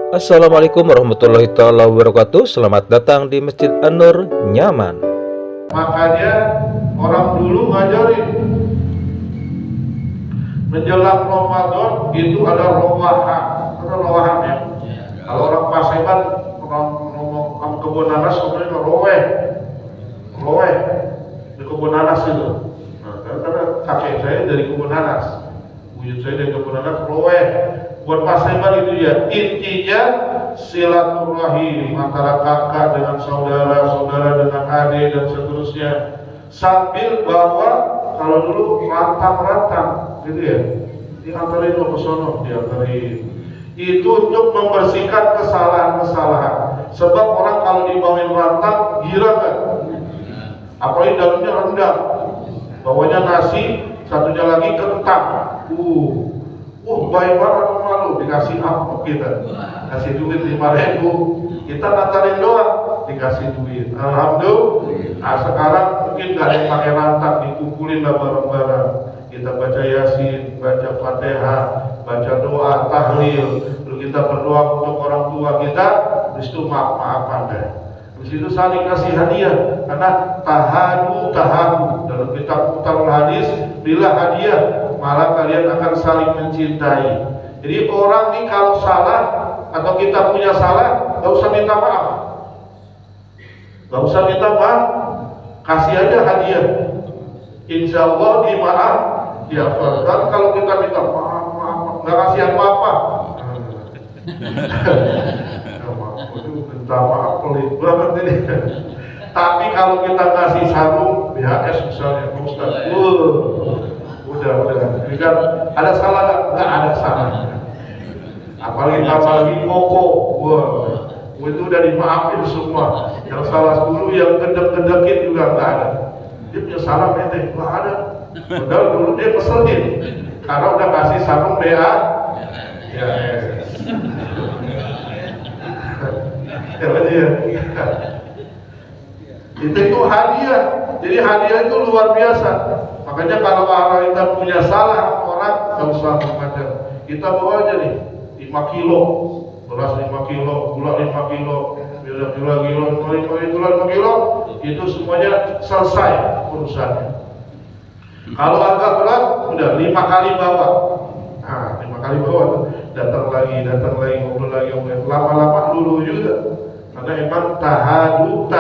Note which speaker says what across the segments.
Speaker 1: Assalamualaikum warahmatullahi wabarakatuh. Selamat datang di Masjid An-Nur Nyaman.
Speaker 2: Makanya orang dulu ngajarin menjelang Ramadan itu ada rowahan. Ada rowahan ya. Kalau orang Paseban, orang ngomong kebun nanas sebenarnya roweh di kebun nanas itu. Nah, karena kakek saya dari kebun nanas, buyut saya dari kebun nanas, roweh. Buat Paseban itu ya, intinya silaturahim antara kakak dengan saudara, saudara dengan adik dan seterusnya. Sambil bawa, kalau dulu rantang-rantang gitu ya, diantarin lo ke sono, diantarin. Itu untuk membersihkan kesalahan-kesalahan. Sebab orang kalau dibawain rantang, gira kan? Apalagi dalamnya rendang, bawanya nasi, satunya lagi kentang. Baik banget malu dikasih apa kita, kasih duit 5.000, kita natalin doang dikasih duit. Alhamdulillah. Nah, sekarang mungkin gak ada yang pakai rantang, dikumpulin lah bareng-bareng. Kita baca Yasin, baca Fatihah, baca doa, tahlil, lalu kita berdoa untuk orang tua kita, terus itu maaf-maafan deh. Terus itu saling kasih hadiah, karena tahadu dalam kitab Mutarul Hadis, bila hadiah malah kalian akan saling mencintai. Jadi orang ini kalau salah atau kita punya salah, gak usah minta maaf, kasih aja hadiah. Insya Allah dimaaf, diafarkan. Kalau kita minta maaf, gak kasih apa-apa. Minta maaf pelit banget ini. Tapi kalau kita kasih sarung BHS misalnya, Ustaz, udah ini kan ada salah nggak ada salah. Apalagi koko, itu udah dimaafin semua. Yang salah dulu, yang gedek-gedekin juga nggak ada. Dia punya salah ente nggak ada. Padahal dulu dia keselin karena udah kasih sarung BA. Itu hadiah. Jadi hadiah itu luar biasa. Makanya kalau orang kita punya salah orang, gak usah mengajar. Kita bawa aja nih 5 kilo, beras 5 kilo, gula 5 kilo, gula 5 kilo, itu semuanya selesai urusannya. Kalau agak berat, udah 5 kali bawa. Nah, 5 kali bawa tuh, datang lagi, ngobrol lagi, lama-lama lulu juga. Karena emang tahadu,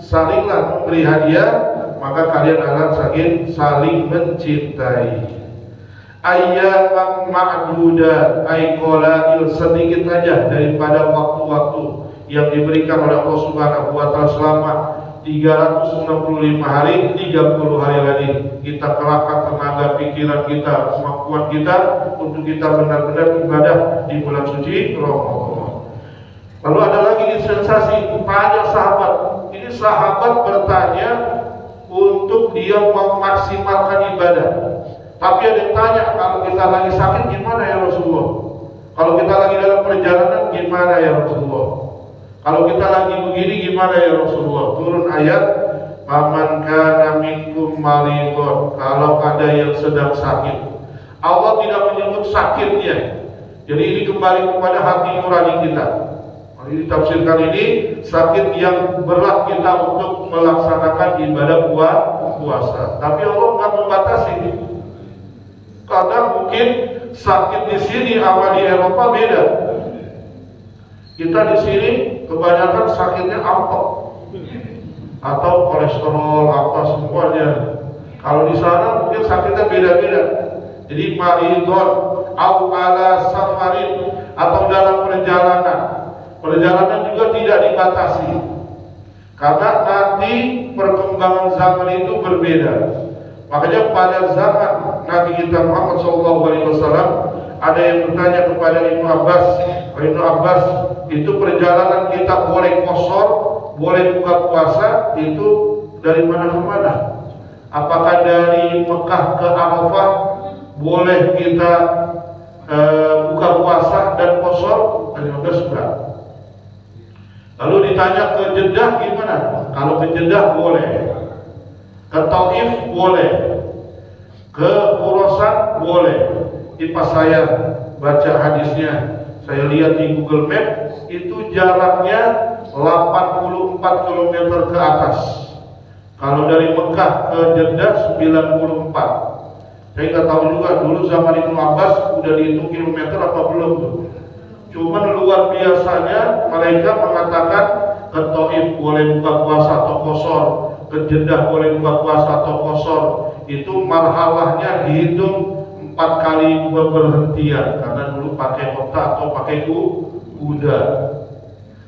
Speaker 2: salinglah memberi hadiah, maka kalian akan saling mencintai. Ayyaman ma'dudat, ay qalail, sedikit aja daripada waktu-waktu yang diberikan oleh Allah Subhanahu wa taala selama 365 hari, 30 hari lagi kita kerahkan tenaga pikiran kita, kemampuan kita untuk kita benar-benar ibadah di bulan suci Ramadan. Lalu ada lagi sensasi, tanya sahabat. Ini sahabat bertanya untuk dia memaksimalkan ibadah. Tapi ada yang tanya, kalau kita lagi sakit gimana ya Rasulullah? Kalau kita lagi dalam perjalanan gimana ya Rasulullah? Kalau kita lagi begini gimana ya Rasulullah? Turun ayat, "Faman kana minkum maridun." Kalau ada yang sedang sakit. Allah tidak menyebut sakitnya. Jadi ini kembali kepada hati nurani kita. Ini ditafsirkan ini sakit yang berat kita untuk melaksanakan ibadah puasa. Tapi Allah nggak membatasi. Karena mungkin sakit di sini sama di Eropa beda. Kita di sini kebanyakan sakitnya apok atau kolesterol apa semuanya. Kalau di sana mungkin sakitnya beda-beda. Jadi maridon, au ala safarin, atau dalam perjalanan. Perjalanan juga tidak dibatasi, karena nanti perkembangan zaman itu berbeda. Makanya pada zaman Nabi kita Muhammad SAW ada yang bertanya kepada Ibnu Abbas, itu perjalanan kita boleh kosor, boleh buka puasa, itu dari mana ke mana? Apakah dari Mekah ke Arafah boleh kita buka puasa dan kosor? Enggak. Lalu ditanya ke Jeddah gimana? Kalau ke Jeddah boleh, ke Taif boleh, ke Khurasan boleh. Di pas saya baca hadisnya, saya lihat di Google Map itu jaraknya 84 km ke atas. Kalau dari Mekah ke Jeddah 94. Saya nggak tahu juga dulu zaman Ibnu Abbas udah dihitung kilometer apa belum tuh. Cuman luar biasanya mereka mengatakan ke Taif boleh buka puasa atau kosor, ke Jeddah boleh buka puasa atau kosor. Itu marhalahnya dihitung 4 kali berhentian karena dulu pakai onta atau pakai kuda.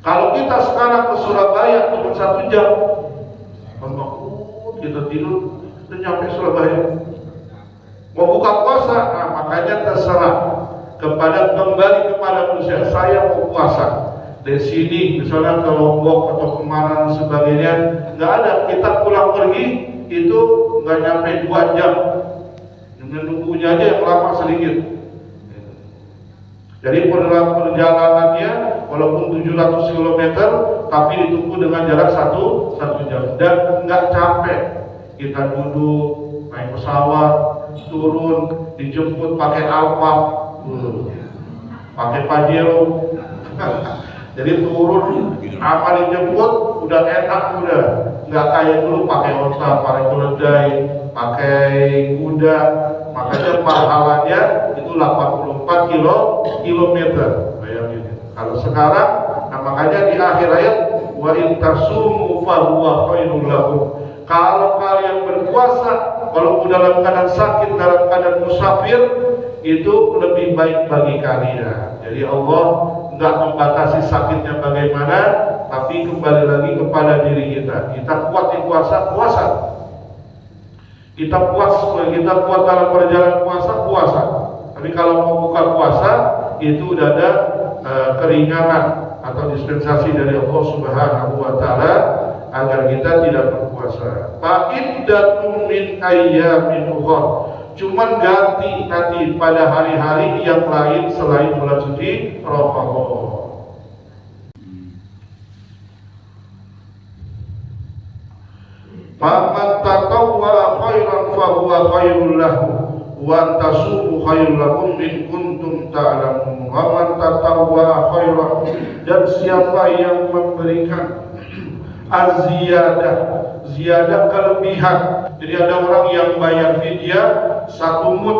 Speaker 2: Kalau kita sekarang ke Surabaya cuma 1 jam, kita tidur dan nyampe Surabaya. Mau buka puasa, nah makanya terserah kembali kepada manusia. Saya mau puasa dari sini, misalnya ke Lombok atau kemana dan sebagainya, nggak ada. Kita pulang pergi itu nggak nyampe 2 jam. Menunggunya aja yang lama sedikit. Jadi perjalanannya walaupun 700 km tapi ditempuh dengan jarak 1 jam dan nggak capek. Kita duduk naik pesawat, turun, dijemput pakai Alphard, pakai Pajero. Jadi turun, apa dijemput udah enak, udah nggak kayak dulu pakai onta, pakai keledai, pakai kuda. Makanya pahalanya itu 84 kilometer. Bayangin. Kalau sekarang, nah makanya di akhir ayat wa in tasumu fa huwa khairul lakum. Kalau kalian berpuasa, walaupun dalam keadaan sakit, dalam keadaan musafir, itu lebih baik bagi kalian. Jadi Allah nggak membatasi sakitnya bagaimana, tapi kembali lagi kepada diri kita. Kita kuat di puasa. Kita kuat dalam perjalanan puasa. Tapi kalau mau buka puasa, itu udah ada keringanan atau dispensasi dari Allah Subhanahu wa taala agar kita tidak berpuasa. Fa'iddatun min ayyamin ukhra. Cuman ganti nanti pada hari-hari yang lain selain bulan suci Ramadan. Faman tatawwa khairan fahuwa khairul lahu wa tasumu khairul lakum in kuntum ta'lamun. Faman tatawwa khairan, dan siapa yang memberikan ziyadah kelebihan. Jadi ada orang yang bayar fidyah 1 mud.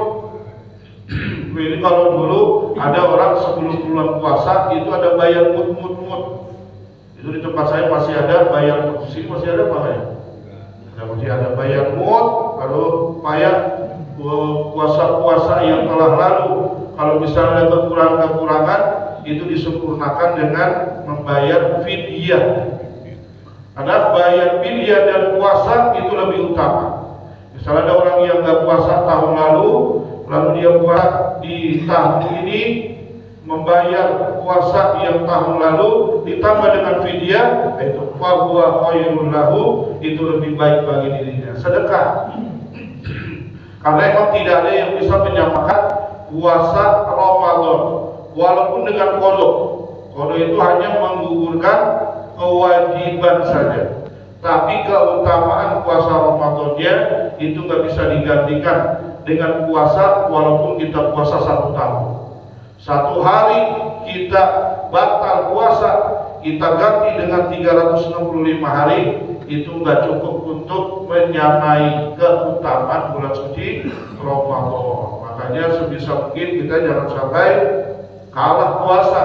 Speaker 2: Jadi kalau dulu ada orang sebelum bulan puasa itu ada bayar mud. Itu di tempat saya masih ada bayar mud. Di sini masih ada apa ya? Masih ada bayar mud, lalu bayar puasa-puasa yang telah lalu. Kalau misalnya ada kekurangan itu disempurnakan dengan membayar fidyah. Karena bayar fidyah dan puasa itu lebih utama. Misalnya ada orang yang nggak puasa tahun lalu dia puasa di tahun ini, membayar puasa yang tahun lalu ditambah dengan fidyah, itu fahuwa khairul lahu, itu lebih baik bagi dirinya. Sedekah. Karena memang tidak ada yang bisa menyamakan puasa Ramadan walaupun dengan qada. Qada itu hanya menggugurkan kewajiban saja. Tapi keutamaan puasa Ramadannya itu nggak bisa digantikan dengan puasa walaupun kita puasa 1 tahun. 1 hari kita batal puasa, kita ganti dengan 365 hari, itu nggak cukup untuk menyamai keutamaan bulan suci Ramadan. Makanya sebisa mungkin kita jangan sampai kalah puasa.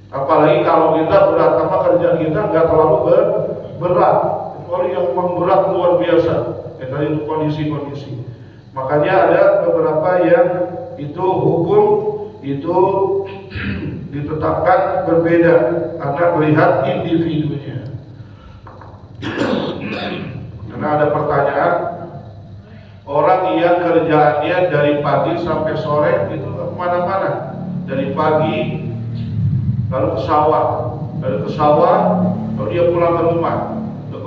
Speaker 2: Apalagi kalau kita berat, sama kerjaan kita nggak terlalu berat. Kecuali yang memberat luar biasa, itu kondisi-kondisi. Makanya ada beberapa yang itu hukum itu ditetapkan berbeda karena melihat individunya. Karena ada pertanyaan, orang yang kerjaannya dari pagi sampai sore itu kemana-mana, dari pagi lalu ke sawah, lalu dia pulang ke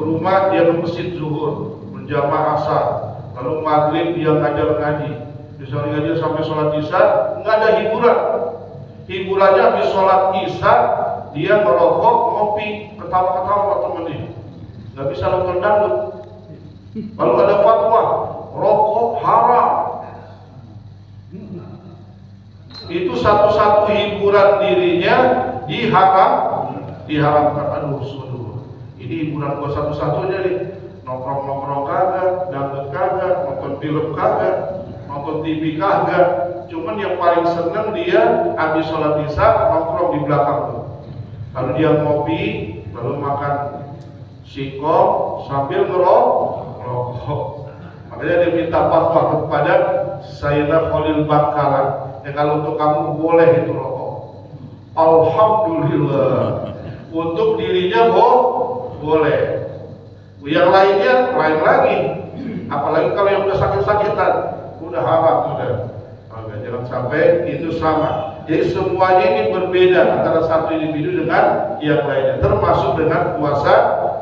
Speaker 2: rumah dia ke masjid zuhur, berjamaah asar, lalu maghrib dia ngajar ngaji, misalnya ngaji sampai sholat isya, nggak ada hiburannya habis sholat isya dia merokok, ngopi, ketawa-ketawa temennya, nggak bisa nonton dangdut. Lalu ada fatwa rokok haram, itu satu-satu hiburan dirinya diharamkan. Aduh, ini hiburan gua satu-satunya nih. Nongkrong-nongkrong kagak, dangdut kagak, nonton film kagak, nonton TV kagak. Cuman yang paling seneng dia habis sholat isya nongkrong di belakang tuh. Lalu dia ngopi, lalu makan singkong sambil ngerokok. Makanya dia minta fatwa kepada Sayyidina Khalil Bangkalan. Ya kalau untuk kamu boleh itu rokok. Alhamdulillah. Untuk dirinya boleh. Yang lainnya lain lagi. Apalagi kalau yang udah sakit-sakitan, udah haram udah. Jangan sampai itu sama. Jadi semuanya ini berbeda antara satu individu dengan yang lainnya. Termasuk dengan puasa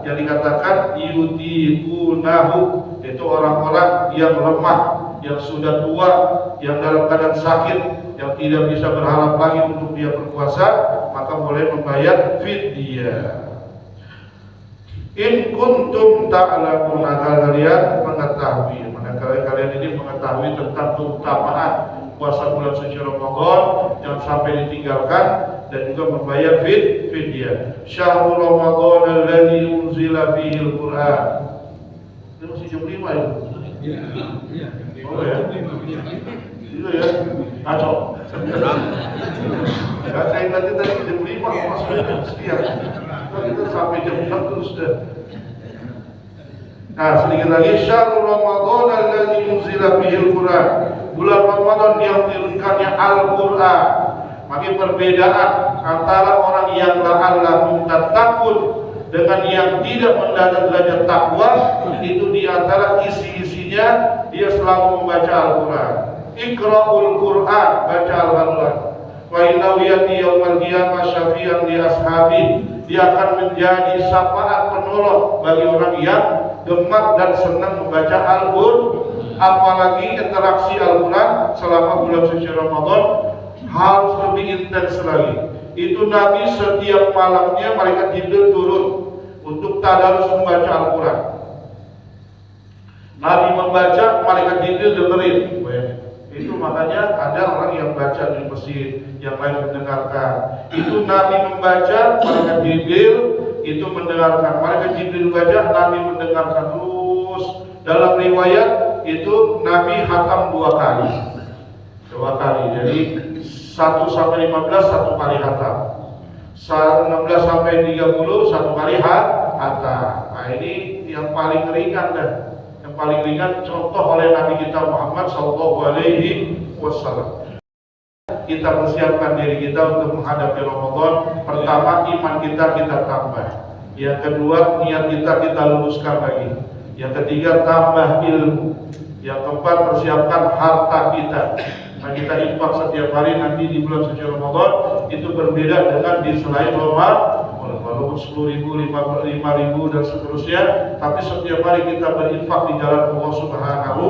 Speaker 2: yang dikatakan yutiqunahu, itu orang-orang yang lemah, yang sudah tua, yang dalam keadaan sakit, yang tidak bisa berharap lagi untuk dia berpuasa, maka boleh membayar fidyah. In kuntum ta'lamun, kalian mengetahui, kalian ini mengetahui tentang keutamaan puasa bulan suci Ramadan, jangan sampai ditinggalkan, dan juga membayar fidyah. Syahrul Ramadan alladzi unzila fihi al-Qur'an. Ini masih jam 5 ya? Iya. Oh ya? Itu ya? Kacau. Ya, saya tadi jam 5 masuk sekian. Kita sampai jam 6 terus deh. Nah, sedikit lagi, syahrul Ramadan alladzi unzila fihi al-Qur'an. Bulan Ramadan yang diturunkannya Al-Qur'an. Maka perbedaan antara orang yang la'allakum tattaqun dengan yang tidak mendapat derajat takwa itu di antara isi-isinya dia selalu membaca Al-Qur'an. Iqra'ul Qur'an, baca Al-Qur'an. Wa innahu yati yaumal qiyamah syafi'an li ashabi. Dia akan menjadi syafaat penolong bagi orang yang gemar dan senang membaca Al-Qur'an. Apalagi interaksi Al-Quran selama bulan suci Ramadan harus lebih intens lagi. Itu Nabi setiap malamnya malaikat Jibril turun untuk tadarus membaca Al-Quran. Nabi membaca, malaikat Jibril dengerin. Itu makanya ada orang yang baca di masjid, yang lain mendengarkan. Itu Nabi membaca, malaikat Jibril itu mendengarkan. Malaikat Jibril membaca, Nabi mendengarkan terus. Dalam riwayat itu Nabi khatam 2 kali. Jadi 1 sampai 15 1 kali khatam. 16 sampai 30 1 kali khatam. Nah, ini yang paling ringan dah. Yang paling ringan contoh oleh Nabi kita Muhammad SAW. Kita persiapkan diri kita untuk menghadapi Ramadan. Pertama, iman kita tambah. Yang kedua, niat kita luruskan lagi. Yang ketiga, tambah ilmu. Yang keempat, persiapkan harta kita. Nah, kita infak setiap hari nanti di bulan suci Ramadan itu berbeda dengan di selain Ramadan. Walaupun 10.000, 5.000 dan seterusnya, tapi setiap hari kita berinfak di jalan Allah Subhanahu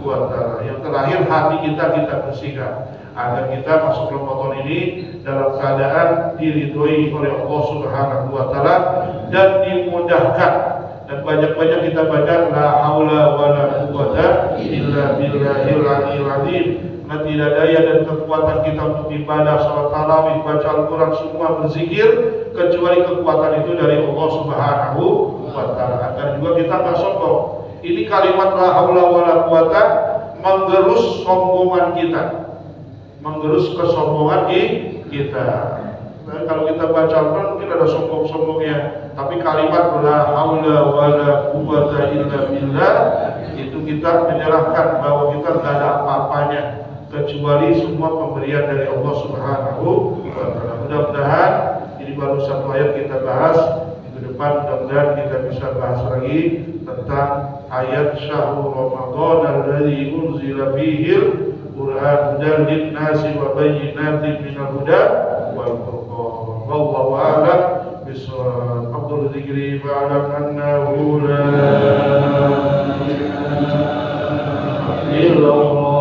Speaker 2: wa Ta'ala. Yang terakhir, hati kita bersihkan agar kita masuk Ramadan ini dalam keadaan diridhoi oleh Allah Subhanahu wa Ta'ala dan dimudahkan. Dan banyak-banyak kita baca la haula wala quwwata illa billahil aliyil azim. Karena tidak daya dan kekuatan kita untuk ibadah, salat tarawih, baca Al-Quran, semua berzikir, kecuali kekuatan itu dari Allah Subhanahu wa Ta'ala. Agar juga kita nggak sombong. Ini kalimat la haula wala quwwata menggerus sombongan kita, menggerus kesombongan kita. Nah, kalau kita baca Al-Quran mungkin ada sombong-sombongnya, tapi kalimat la haula wala quwwata illa billah itu kita menyerahkan bahwa kita tidak ada apa-apanya kecuali semua pemberian dari Allah Subhanahu wa Ta'ala. Mudah-mudahan ini baru satu ayat kita bahas. Minggu depan mudah-mudahan kita bisa bahas lagi tentang ayat syahrul Ramadan alladzi unzila fihil Qur'an hudan lin-nasi wa bayyinatin minal huda wal furqan. Wallahu a'lam bishawab. Afdhalul dzikri fa'lam annahu la ilaha illallah.